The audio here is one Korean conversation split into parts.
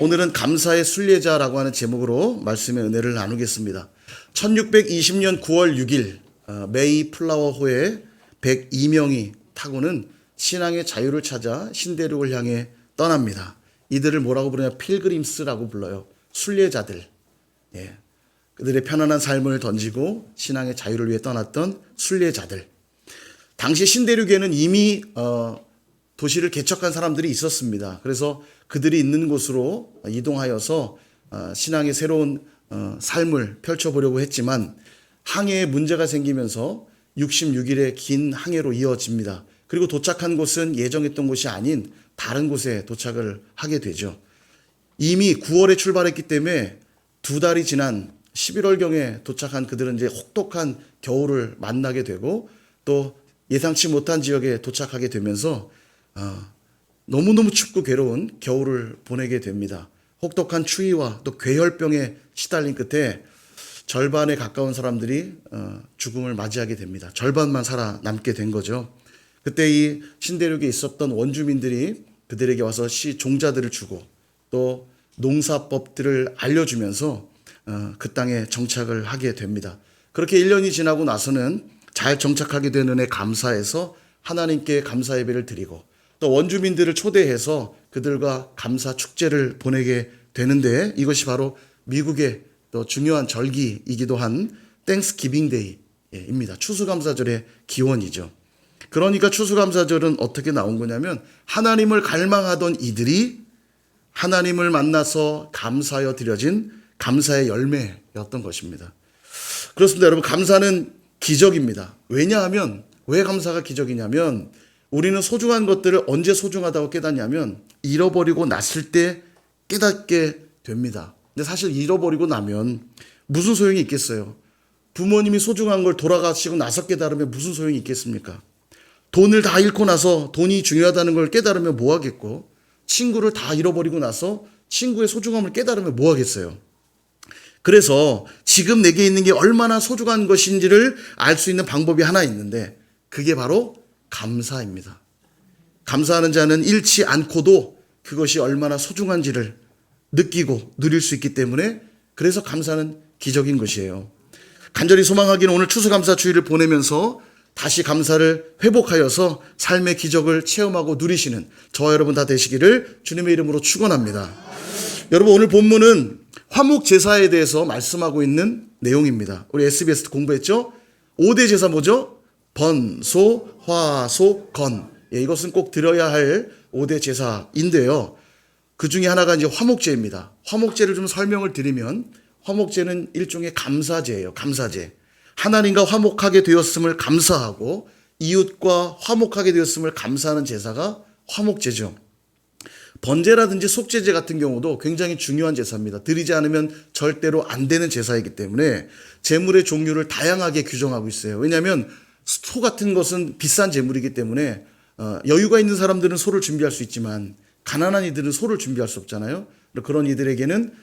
오늘은 감사의 순례자라고 하는 제목으로 말씀의 은혜를 나누겠습니다. 1620년 9월 6일 메이 플라워호에 102명이 타고는 신앙의 자유를 찾아 신대륙을 향해 떠납니다. 이들을 뭐라고 부르냐? 필그림스라고 불러요. 순례자들. 예. 그들의 편안한 삶을 던지고 신앙의 자유를 위해 떠났던 순례자들. 당시 신대륙에는 이미 도시를 개척한 사람들이 있었습니다. 그래서 그들이 있는 곳으로 이동하여서 신앙의 새로운 삶을 펼쳐보려고 했지만 항해에 문제가 생기면서 66일의 긴 항해로 이어집니다. 그리고 도착한 곳은 예정했던 곳이 아닌 다른 곳에 도착을 하게 되죠. 이미 9월에 출발했기 때문에 2달이 지난 11월경에 도착한 그들은 이제 혹독한 겨울을 만나게 되고 또 예상치 못한 지역에 도착하게 되면서 너무너무 춥고 괴로운 겨울을 보내게 됩니다. 혹독한 추위와 또 괴혈병에 시달린 끝에 절반에 가까운 사람들이 죽음을 맞이하게 됩니다. 절반만 살아남게 된 거죠. 그때 이 신대륙에 있었던 원주민들이 그들에게 와서 종자들을 주고 또 농사법들을 알려주면서 그 땅에 정착을 하게 됩니다. 그렇게 1년이 지나고 나서는 잘 정착하게 된 은혜 감사해서 하나님께 감사 예배를 드리고 또 원주민들을 초대해서 그들과 감사 축제를 보내게 되는데 이것이 바로 미국의 또 중요한 절기이기도 한 땡스기빙 데이입니다. 추수감사절의 기원이죠. 그러니까 추수감사절은 어떻게 나온 거냐면 하나님을 갈망하던 이들이 하나님을 만나서 감사하여 드려진 감사의 열매였던 것입니다. 그렇습니다. 여러분, 감사는 기적입니다. 왜냐하면 왜 감사가 기적이냐면 우리는 소중한 것들을 언제 소중하다고 깨닫냐면 잃어버리고 났을 때 깨닫게 됩니다. 근데 사실 잃어버리고 나면 무슨 소용이 있겠어요? 부모님이 소중한 걸 돌아가시고 나서 깨달으면 무슨 소용이 있겠습니까? 돈을 다 잃고 나서 돈이 중요하다는 걸 깨달으면 뭐 하겠고, 친구를 다 잃어버리고 나서 친구의 소중함을 깨달으면 뭐 하겠어요? 그래서 지금 내게 있는 게 얼마나 소중한 것인지를 알 수 있는 방법이 하나 있는데 그게 바로 감사입니다. 감사하는 자는 잃지 않고도 그것이 얼마나 소중한지를 느끼고 누릴 수 있기 때문에 그래서 감사는 기적인 것이에요. 간절히 소망하기는 오늘 추수감사 주일을 보내면서 다시 감사를 회복하여서 삶의 기적을 체험하고 누리시는 저와 여러분 다 되시기를 주님의 이름으로 축원합니다. 여러분, 오늘 본문은 화목제사에 대해서 말씀하고 있는 내용입니다. 우리 SBS 공부했죠? 5대 제사 뭐죠? 번, 소, 화, 소, 건. 예, 이것은 꼭 드려야 할 5대 제사인데요. 그 중에 하나가 이제 화목제입니다. 화목제를 좀 설명을 드리면 화목제는 일종의 감사제예요. 감사제. 하나님과 화목하게 되었음을 감사하고 이웃과 화목하게 되었음을 감사하는 제사가 화목제죠. 번제라든지 속죄제 같은 경우도 굉장히 중요한 제사입니다. 드리지 않으면 절대로 안 되는 제사이기 때문에 제물의 종류를 다양하게 규정하고 있어요. 왜냐하면 소 같은 것은 비싼 제물이기 때문에 여유가 있는 사람들은 소를 준비할 수 있지만 가난한 이들은 소를 준비할 수 없잖아요. 그런 이들에게는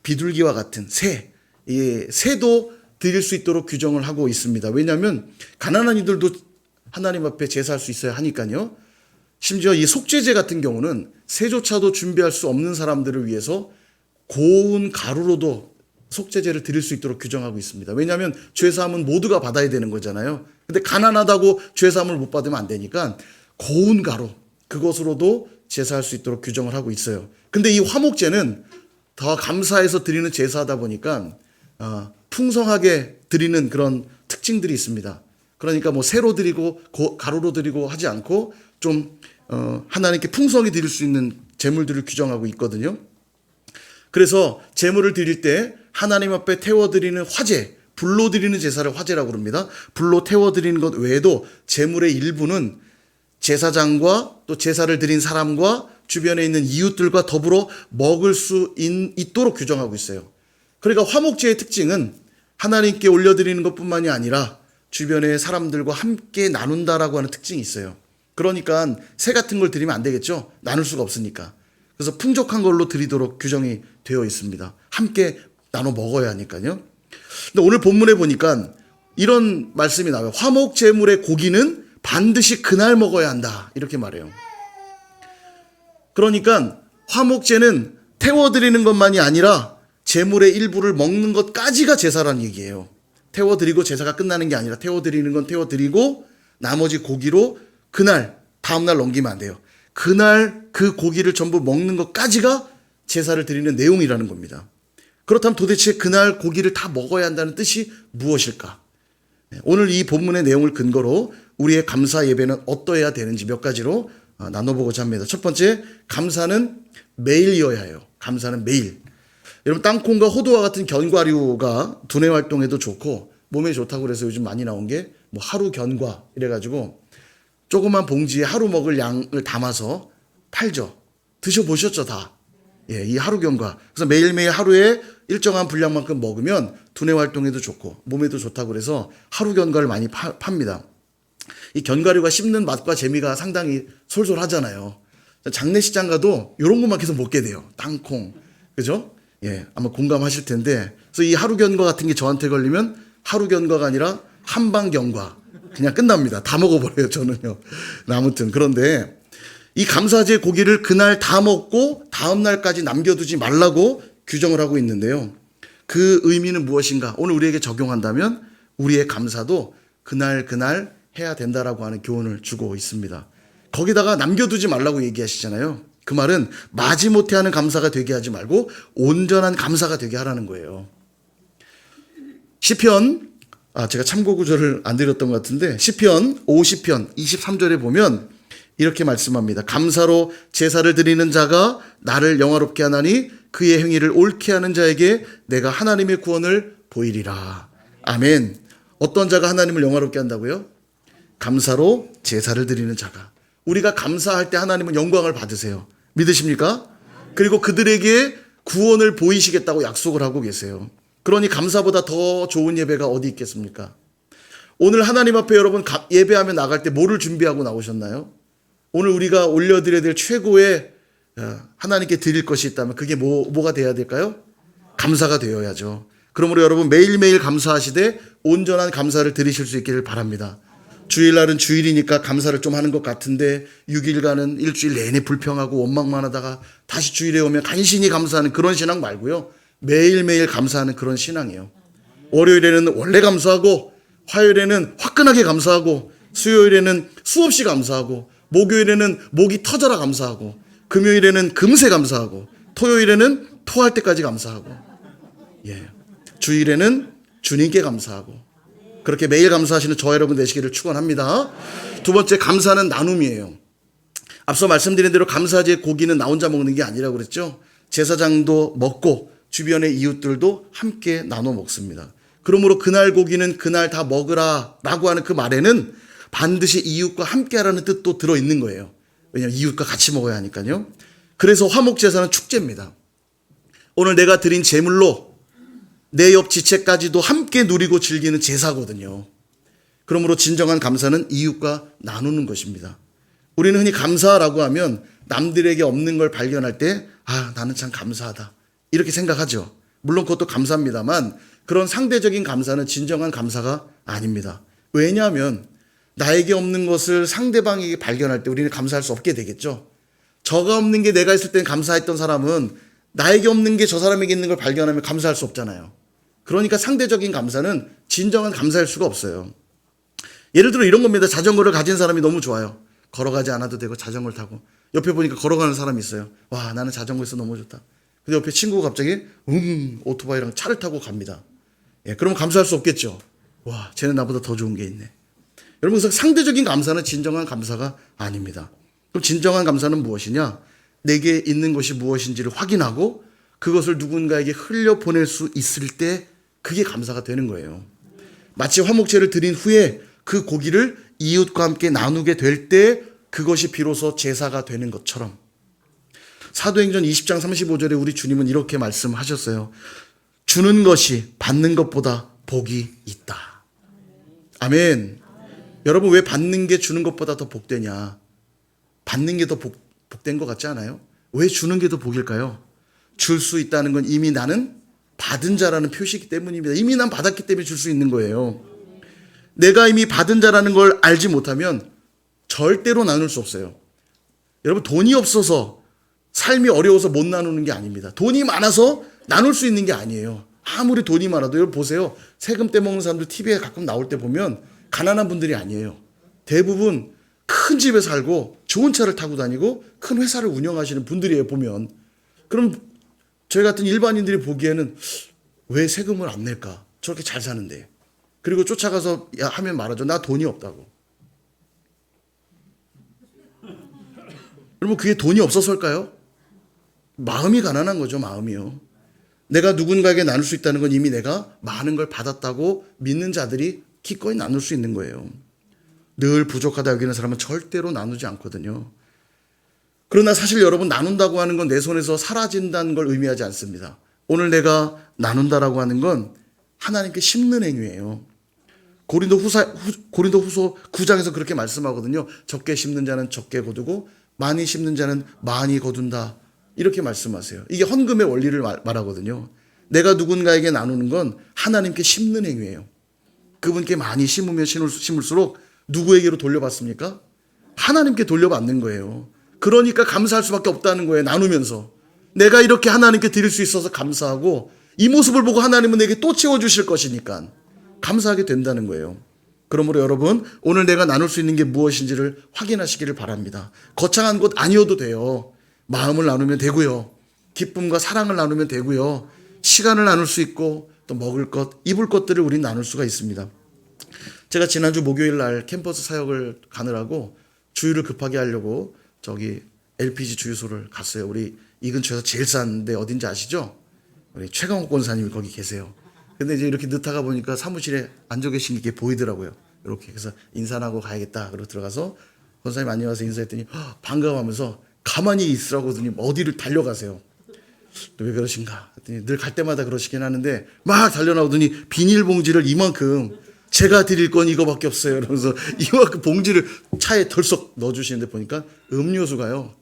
비둘기와 같은 새도 드릴 수 있도록 규정을 하고 있습니다. 왜냐하면 가난한 이들도 하나님 앞에 제사할 수 있어야 하니까요. 심지어 이 속죄제 같은 경우는 새조차도 준비할 수 없는 사람들을 위해서 고운 가루로도 속죄제를 드릴 수 있도록 규정하고 있습니다. 왜냐하면 죄사함은 모두가 받아야 되는 거잖아요. 근데 가난하다고 죄사함을 못 받으면 안 되니까 고운 가루, 그것으로도 제사할 수 있도록 규정을 하고 있어요. 근데 이 화목제는 더 감사해서 드리는 제사하다 보니까 풍성하게 드리는 그런 특징들이 있습니다. 그러니까 뭐 새로 드리고 가루로 드리고 하지 않고 좀 하나님께 풍성히 드릴 수 있는 제물들을 규정하고 있거든요. 그래서 제물을 드릴 때 하나님 앞에 태워드리는 화제, 불로 드리는 제사를 화제라고 그럽니다. 불로 태워드리는 것 외에도 제물의 일부는 제사장과 또 제사를 드린 사람과 주변에 있는 이웃들과 더불어 먹을 수 있도록 규정하고 있어요. 그러니까 화목제의 특징은 하나님께 올려드리는 것뿐만이 아니라 주변의 사람들과 함께 나눈다라고 하는 특징이 있어요. 그러니까 새 같은 걸 드리면 안 되겠죠. 나눌 수가 없으니까. 그래서 풍족한 걸로 드리도록 규정이 되어 있습니다. 함께 나눠 먹어야 하니까요. 근데 오늘 본문에 보니까 이런 말씀이 나와요. 화목 제물의 고기는 반드시 그날 먹어야 한다. 이렇게 말해요. 그러니까 화목제는 태워드리는 것만이 아니라 제물의 일부를 먹는 것까지가 제사라는 얘기예요. 태워드리고 제사가 끝나는 게 아니라 태워드리는 건 태워드리고 나머지 고기로 그날 다음날 넘기면 안 돼요. 그날 그 고기를 전부 먹는 것까지가 제사를 드리는 내용이라는 겁니다. 그렇다면 도대체 그날 고기를 다 먹어야 한다는 뜻이 무엇일까? 오늘 이 본문의 내용을 근거로 우리의 감사 예배는 어떠해야 되는지 몇 가지로 나눠보고자 합니다. 첫 번째, 감사는 매일이어야 해요. 감사는 매일. 여러분, 땅콩과 호두와 같은 견과류가 두뇌 활동에도 좋고 몸에 좋다고 그래서 요즘 많이 나온 게 뭐 하루 견과 이래가지고 조그만 봉지에 하루 먹을 양을 담아서 팔죠. 드셔보셨죠, 다? 예, 이 하루 견과. 그래서 매일매일 하루에 일정한 분량만큼 먹으면 두뇌 활동에도 좋고 몸에도 좋다고 그래서 하루 견과를 많이 팝니다. 이 견과류가 씹는 맛과 재미가 상당히 솔솔하잖아요. 장례식장 가도 이런 것만 계속 먹게 돼요. 땅콩. 그죠? 예, 아마 공감하실 텐데. 그래서 이 하루 견과 같은 게 저한테 걸리면 하루 견과가 아니라 한방 견과. 그냥 끝납니다. 다 먹어버려요, 저는요. 아무튼. 그런데 이 감사제 고기를 그날 다 먹고 다음날까지 남겨두지 말라고 규정을 하고 있는데요. 그 의미는 무엇인가? 오늘 우리에게 적용한다면 우리의 감사도 그날 해야 된다라고 하는 교훈을 주고 있습니다. 거기다가 남겨두지 말라고 얘기하시잖아요. 그 말은 마지못해 하는 감사가 되게 하지 말고 온전한 감사가 되게 하라는 거예요. 시편, 제가 참고 구절을 안 드렸던 것 같은데 시편 50편 23절에 보면 이렇게 말씀합니다. 감사로 제사를 드리는 자가 나를 영화롭게 하나니 그의 행위를 옳게 하는 자에게 내가 하나님의 구원을 보이리라. 아멘. 어떤 자가 하나님을 영화롭게 한다고요? 감사로 제사를 드리는 자가. 우리가 감사할 때 하나님은 영광을 받으세요. 믿으십니까? 그리고 그들에게 구원을 보이시겠다고 약속을 하고 계세요. 그러니 감사보다 더 좋은 예배가 어디 있겠습니까? 오늘 하나님 앞에 여러분 예배하며 나갈 때 뭐를 준비하고 나오셨나요? 오늘 우리가 올려드려야 될 최고의 하나님께 드릴 것이 있다면 그게 뭐가 돼야 될까요? 감사가 되어야죠. 그러므로 여러분 매일매일 감사하시되 온전한 감사를 드리실 수 있기를 바랍니다. 주일날은 주일이니까 감사를 좀 하는 것 같은데 6일간은 일주일 내내 불평하고 원망만 하다가 다시 주일에 오면 간신히 감사하는 그런 신앙 말고요. 매일매일 감사하는 그런 신앙이에요. 월요일에는 원래 감사하고 화요일에는 화끈하게 감사하고 수요일에는 수없이 감사하고 목요일에는 목이 터져라 감사하고 금요일에는 금세 감사하고 토요일에는 토할 때까지 감사하고 예, 주일에는 주님께 감사하고 그렇게 매일 감사하시는 저 여러분 되시기를 축원합니다. 두 번째, 감사는 나눔이에요. 앞서 말씀드린 대로 감사제의 고기는 나 혼자 먹는 게 아니라고 그랬죠. 제사장도 먹고 주변의 이웃들도 함께 나눠 먹습니다. 그러므로 그날 고기는 그날 다 먹으라 라고 하는 그 말에는 반드시 이웃과 함께 하라는 뜻도 들어있는 거예요. 왜냐하면 이웃과 같이 먹어야 하니까요. 그래서 화목제사는 축제입니다. 오늘 내가 드린 제물로 내 옆 지체까지도 함께 누리고 즐기는 제사거든요. 그러므로 진정한 감사는 이웃과 나누는 것입니다. 우리는 흔히 감사라고 하면 남들에게 없는 걸 발견할 때 나는 참 감사하다 이렇게 생각하죠. 물론 그것도 감사합니다만 그런 상대적인 감사는 진정한 감사가 아닙니다. 왜냐하면 나에게 없는 것을 상대방에게 발견할 때 우리는 감사할 수 없게 되겠죠. 저가 없는 게 내가 있을 땐 감사했던 사람은 나에게 없는 게 저 사람에게 있는 걸 발견하면 감사할 수 없잖아요. 그러니까 상대적인 감사는 진정한 감사일 수가 없어요. 예를 들어 이런 겁니다. 자전거를 가진 사람이 너무 좋아요. 걸어가지 않아도 되고 자전거를 타고 옆에 보니까 걸어가는 사람이 있어요. 와, 나는 자전거에서 너무 좋다. 근데 옆에 친구가 갑자기 오토바이랑 차를 타고 갑니다. 예, 그러면 감사할 수 없겠죠. 와, 쟤는 나보다 더 좋은 게 있네. 여러분, 그래서 상대적인 감사는 진정한 감사가 아닙니다. 그럼 진정한 감사는 무엇이냐? 내게 있는 것이 무엇인지를 확인하고 그것을 누군가에게 흘려보낼 수 있을 때 그게 감사가 되는 거예요. 마치 화목제를 드린 후에 그 고기를 이웃과 함께 나누게 될 때 그것이 비로소 제사가 되는 것처럼 사도행전 20장 35절에 우리 주님은 이렇게 말씀하셨어요. 주는 것이 받는 것보다 복이 있다. 아멘. 여러분, 왜 받는 게 주는 것보다 더 복되냐? 받는 게 더 복된 것 같지 않아요? 왜 주는 게 더 복일까요? 줄 수 있다는 건 이미 나는 받은 자라는 표시이기 때문입니다. 이미 난 받았기 때문에 줄 수 있는 거예요. 내가 이미 받은 자라는 걸 알지 못하면 절대로 나눌 수 없어요. 여러분, 돈이 없어서 삶이 어려워서 못 나누는 게 아닙니다. 돈이 많아서 나눌 수 있는 게 아니에요. 아무리 돈이 많아도 여러분 보세요. 세금 떼먹는 사람들 TV에 가끔 나올 때 보면 가난한 분들이 아니에요. 대부분 큰 집에 살고 좋은 차를 타고 다니고 큰 회사를 운영하시는 분들이에요, 보면. 그럼 저희 같은 일반인들이 보기에는 왜 세금을 안 낼까? 저렇게 잘 사는데. 그리고 쫓아가서 하면 말하죠. 나 돈이 없다고. 여러분 그게 돈이 없어서일까요? 마음이 가난한 거죠, 마음이요. 내가 누군가에게 나눌 수 있다는 건 이미 내가 많은 걸 받았다고 믿는 자들이 기꺼이 나눌 수 있는 거예요. 늘 부족하다 여기는 사람은 절대로 나누지 않거든요. 그러나 사실 여러분 나눈다고 하는 건 내 손에서 사라진다는 걸 의미하지 않습니다. 오늘 내가 나눈다라고 하는 건 하나님께 심는 행위예요. 고린도후서 9장에서 그렇게 말씀하거든요. 적게 심는 자는 적게 거두고 많이 심는 자는 많이 거둔다. 이렇게 말씀하세요. 이게 헌금의 원리를 말하거든요. 내가 누군가에게 나누는 건 하나님께 심는 행위예요. 그분께 많이 심으면 심을수록 누구에게로 돌려받습니까? 하나님께 돌려받는 거예요. 그러니까 감사할 수밖에 없다는 거예요. 나누면서. 내가 이렇게 하나님께 드릴 수 있어서 감사하고 이 모습을 보고 하나님은 내게 또 채워주실 것이니까 감사하게 된다는 거예요. 그러므로 여러분 오늘 내가 나눌 수 있는 게 무엇인지를 확인하시기를 바랍니다. 거창한 것 아니어도 돼요. 마음을 나누면 되고요. 기쁨과 사랑을 나누면 되고요. 시간을 나눌 수 있고 또 먹을 것, 입을 것들을 우리는 나눌 수가 있습니다. 제가 지난주 목요일 날 캠퍼스 사역을 가느라고 주유를 급하게 하려고 저기 LPG 주유소를 갔어요. 우리 이 근처에서 제일 싼 데 어딘지 아시죠? 우리 최강욱 권사님이 거기 계세요. 근데 이제 이렇게 늦다가 보니까 사무실에 앉아 계신 게 보이더라고요. 이렇게. 그래서 인사나 하고 가야겠다. 그러고 들어가서 권사님 안녕하세요 인사했더니 반가워하면서 가만히 있으라고 하더니 어디를 달려가세요. 왜 그러신가? 했더니 늘 갈 때마다 그러시긴 하는데 막 달려나오더니 비닐봉지를 이만큼 제가 드릴 건 이거밖에 없어요. 그러면서 이만큼 봉지를 차에 덜썩 넣어주시는데 보니까 음료수가요.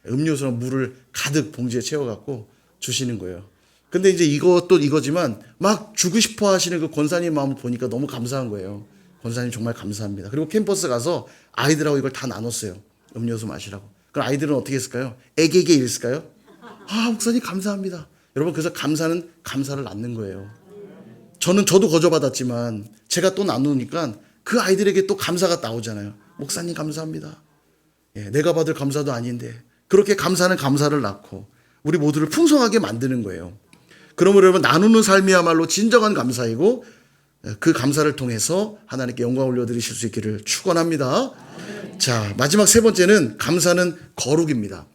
음료수랑 물을 가득 봉지에 채워갖고 주시는 거예요. 근데 이제 이것도 이거지만 막 주고 싶어 하시는 그 권사님 마음을 보니까 너무 감사한 거예요. 권사님 정말 감사합니다. 그리고 캠퍼스 가서 아이들하고 이걸 다 나눴어요. 음료수 마시라고. 그럼 아이들은 어떻게 했을까요? 애기에게 이랬을까요? 아, 목사님 감사합니다. 여러분 그래서 감사는 감사를 낳는 거예요. 저도 거저받았지만 제가 또 나누니까 그 아이들에게 또 감사가 나오잖아요. 목사님 감사합니다. 예, 내가 받을 감사도 아닌데 그렇게 감사는 감사를 낳고 우리 모두를 풍성하게 만드는 거예요. 그러므로 여러분 나누는 삶이야말로 진정한 감사이고 그 감사를 통해서 하나님께 영광 올려드리실 수 있기를 축원합니다. 자, 마지막 세 번째는 감사는 거룩입니다.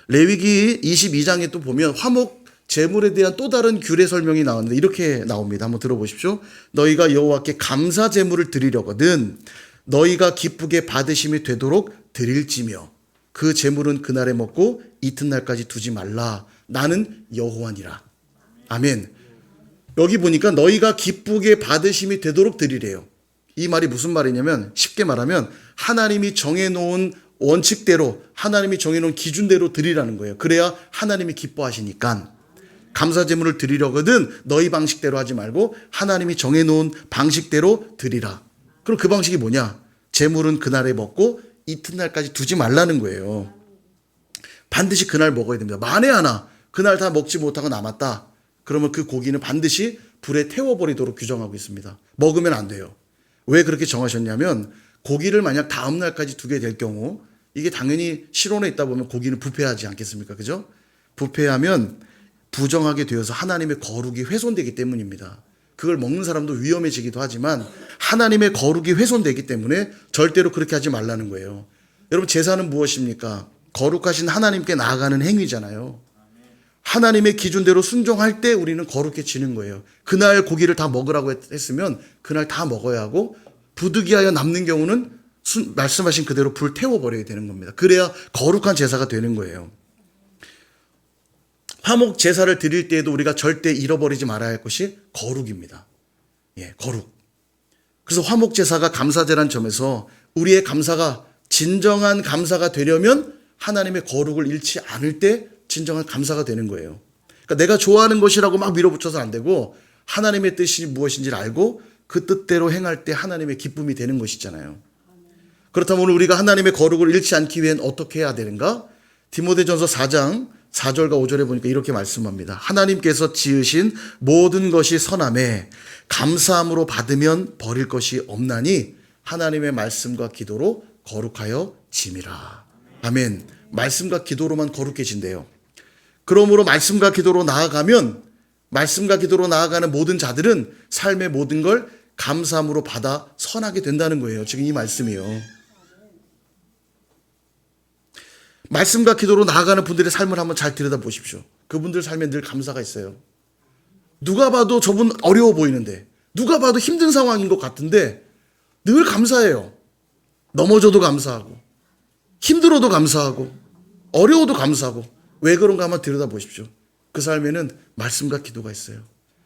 레위기 22장에 또 보면 화목 제물에 대한 또 다른 규례 설명이 나오는데 이렇게 나옵니다. 한번 들어보십시오. 너희가 여호와께 감사 제물을 드리려거든 너희가 기쁘게 받으심이 되도록 드릴지며 그 제물은 그날에 먹고 이튿날까지 두지 말라. 나는 여호와니라. 아멘. 여기 보니까 너희가 기쁘게 받으심이 되도록 드리래요. 이 말이 무슨 말이냐면 쉽게 말하면 하나님이 정해놓은 원칙대로 하나님이 정해놓은 기준대로 드리라는 거예요. 그래야 하나님이 기뻐하시니까. 감사 제물을 드리려거든 너희 방식대로 하지 말고 하나님이 정해놓은 방식대로 드리라. 그럼 그 방식이 뭐냐? 제물은 그날에 먹고 이튿날까지 두지 말라는 거예요. 반드시 그날 먹어야 됩니다. 만에 하나 그날 다 먹지 못하고 남았다. 그러면 그 고기는 반드시 불에 태워버리도록 규정하고 있습니다. 먹으면 안 돼요. 왜 그렇게 정하셨냐면 고기를 만약 다음 날까지 두게 될 경우 이게 당연히 실온에 있다 보면 고기는 부패하지 않겠습니까? 그죠? 부패하면 부정하게 되어서 하나님의 거룩이 훼손되기 때문입니다. 그걸 먹는 사람도 위험해지기도 하지만 하나님의 거룩이 훼손되기 때문에 절대로 그렇게 하지 말라는 거예요. 여러분 제사는 무엇입니까? 거룩하신 하나님께 나아가는 행위잖아요. 하나님의 기준대로 순종할 때 우리는 거룩해지는 거예요. 그날 고기를 다 먹으라고 했으면 그날 다 먹어야 하고 부득이하여 남는 경우는 말씀하신 그대로 불 태워버려야 되는 겁니다. 그래야 거룩한 제사가 되는 거예요. 화목 제사를 드릴 때에도 우리가 절대 잃어버리지 말아야 할 것이 거룩입니다. 예, 거룩. 그래서 화목 제사가 감사제란 점에서 우리의 감사가 진정한 감사가 되려면 하나님의 거룩을 잃지 않을 때 진정한 감사가 되는 거예요. 그러니까 내가 좋아하는 것이라고 막 밀어붙여서 안 되고 하나님의 뜻이 무엇인지를 알고 그 뜻대로 행할 때 하나님의 기쁨이 되는 것이잖아요. 그렇다면 우리가 하나님의 거룩을 잃지 않기 위해는 어떻게 해야 되는가? 디모데전서 4장 4절과 5절에 보니까 이렇게 말씀합니다. 하나님께서 지으신 모든 것이 선함에 감사함으로 받으면 버릴 것이 없나니 하나님의 말씀과 기도로 거룩하여 짐이라. 아멘. 말씀과 기도로만 거룩해진대요. 그러므로 말씀과 기도로 나아가면, 말씀과 기도로 나아가는 모든 자들은 삶의 모든 걸 감사함으로 받아 선하게 된다는 거예요. 지금 이 말씀이요. 말씀과 기도로 나아가는 분들의 삶을 한번 잘 들여다보십시오. 그분들 삶에 늘 감사가 있어요. 누가 봐도 저분 어려워 보이는데, 누가 봐도 힘든 상황인 것 같은데 늘 감사해요. 넘어져도 감사하고, 힘들어도 감사하고, 어려워도 감사하고. 왜 그런가 한번 들여다보십시오. 그 삶에는 말씀과 기도가 있어요.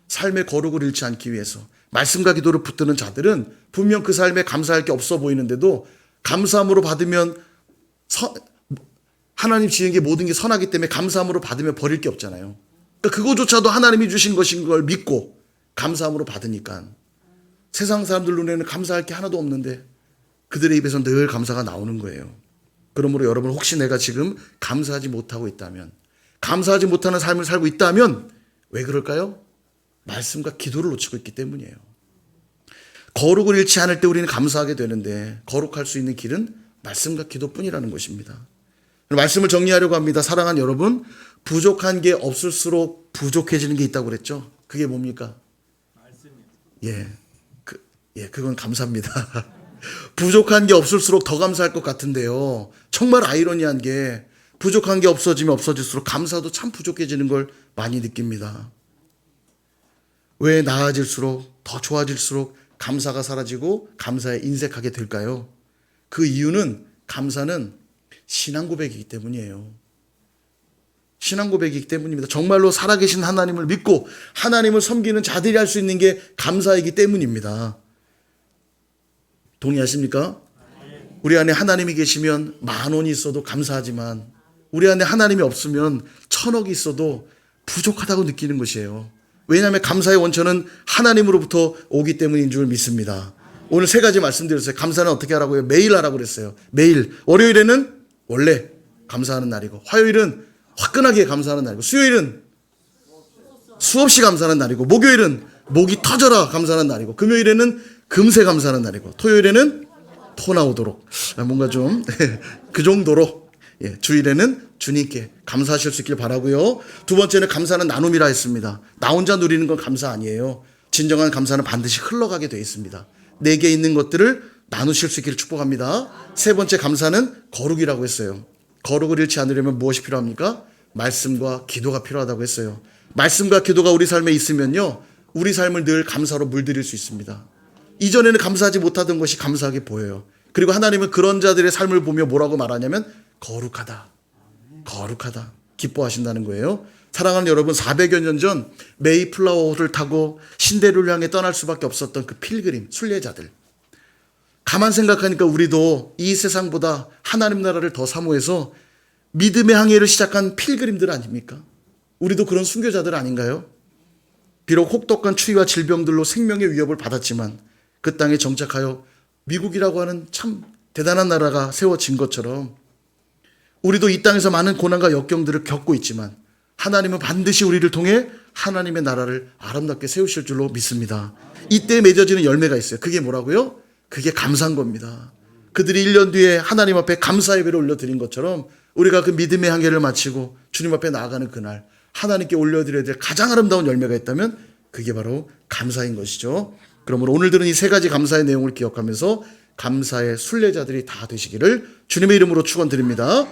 삶의 거룩을 잃지 않기 위해서 말씀과 기도를 붙드는 자들은 분명 그 삶에 감사할 게 없어 보이는데도 감사함으로 받으면 하나님 지은 게 모든 게 선하기 때문에 감사함으로 받으면 버릴 게 없잖아요. 그러니까 그거조차도 하나님이 주신 것인 걸 믿고 감사함으로 받으니까 세상 사람들 눈에는 감사할 게 하나도 없는데 그들의 입에서 늘 감사가 나오는 거예요. 그러므로 여러분, 혹시 내가 지금 감사하지 못하고 있다면, 감사하지 못하는 삶을 살고 있다면 왜 그럴까요? 말씀과 기도를 놓치고 있기 때문이에요. 거룩을 잃지 않을 때 우리는 감사하게 되는데 거룩할 수 있는 길은 말씀과 기도뿐이라는 것입니다. 말씀을 정리하려고 합니다. 사랑하는 여러분, 부족한 게 없을수록 부족해지는 게 있다고 그랬죠? 그게 뭡니까? 그건 감사합니다. 부족한 게 없을수록 더 감사할 것 같은데요. 정말 아이러니한 게 부족한 게 없어지면 없어질수록 감사도 참 부족해지는 걸 많이 느낍니다. 왜 나아질수록, 더 좋아질수록 감사가 사라지고 감사에 인색하게 될까요? 그 이유는 감사는 신앙 고백이기 때문이에요. 신앙 고백이기 때문입니다. 정말로 살아계신 하나님을 믿고 하나님을 섬기는 자들이 할 수 있는 게 감사이기 때문입니다. 동의하십니까? 우리 안에 하나님이 계시면 10,000원이 있어도 감사하지만 우리 안에 하나님이 없으면 1,000억이 있어도 부족하다고 느끼는 것이에요. 왜냐하면 감사의 원천은 하나님으로부터 오기 때문인 줄 믿습니다. 오늘 3가지 말씀드렸어요. 감사는 어떻게 하라고요? 매일 하라고 그랬어요. 매일. 월요일에는 원래 감사하는 날이고, 화요일은 화끈하게 감사하는 날이고, 수요일은 수없이 감사하는 날이고, 목요일은 목이 터져라 감사하는 날이고, 금요일에는 금세 감사하는 날이고, 토요일에는 토 나오도록, 뭔가 좀 그 정도로, 주일에는 주님께 감사하실 수 있길 바라고요. 2번째는 감사는 나눔이라 했습니다. 나 혼자 누리는 건 감사 아니에요. 진정한 감사는 반드시 흘러가게 되어 있습니다. 내게 있는 것들을 나누실 수 있기를 축복합니다. 3번째 감사는 거룩이라고 했어요. 거룩을 잃지 않으려면 무엇이 필요합니까? 말씀과 기도가 필요하다고 했어요. 말씀과 기도가 우리 삶에 있으면요, 우리 삶을 늘 감사로 물들일 수 있습니다. 이전에는 감사하지 못하던 것이 감사하게 보여요. 그리고 하나님은 그런 자들의 삶을 보며 뭐라고 말하냐면 거룩하다, 거룩하다, 기뻐하신다는 거예요. 사랑하는 여러분, 400여 년 전 메이플라워호를 타고 신대륙을 향해 떠날 수밖에 없었던 그 필그림, 순례자들, 가만 생각하니까 우리도 이 세상보다 하나님 나라를 더 사모해서 믿음의 항해를 시작한 필그림들 아닙니까? 우리도 그런 순교자들 아닌가요? 비록 혹독한 추위와 질병들로 생명의 위협을 받았지만 그 땅에 정착하여 미국이라고 하는 참 대단한 나라가 세워진 것처럼 우리도 이 땅에서 많은 고난과 역경들을 겪고 있지만 하나님은 반드시 우리를 통해 하나님의 나라를 아름답게 세우실 줄로 믿습니다. 이때 맺어지는 열매가 있어요. 그게 뭐라고요? 그게 감사한 겁니다. 그들이 1년 뒤에 하나님 앞에 감사 예배를 올려드린 것처럼 우리가 그 믿음의 항해를 마치고 주님 앞에 나아가는 그날 하나님께 올려드려야 될 가장 아름다운 열매가 있다면 그게 바로 감사인 것이죠. 그러므로 오늘 들은 이 3가지 감사의 내용을 기억하면서 감사의 순례자들이 다 되시기를 주님의 이름으로 축원드립니다.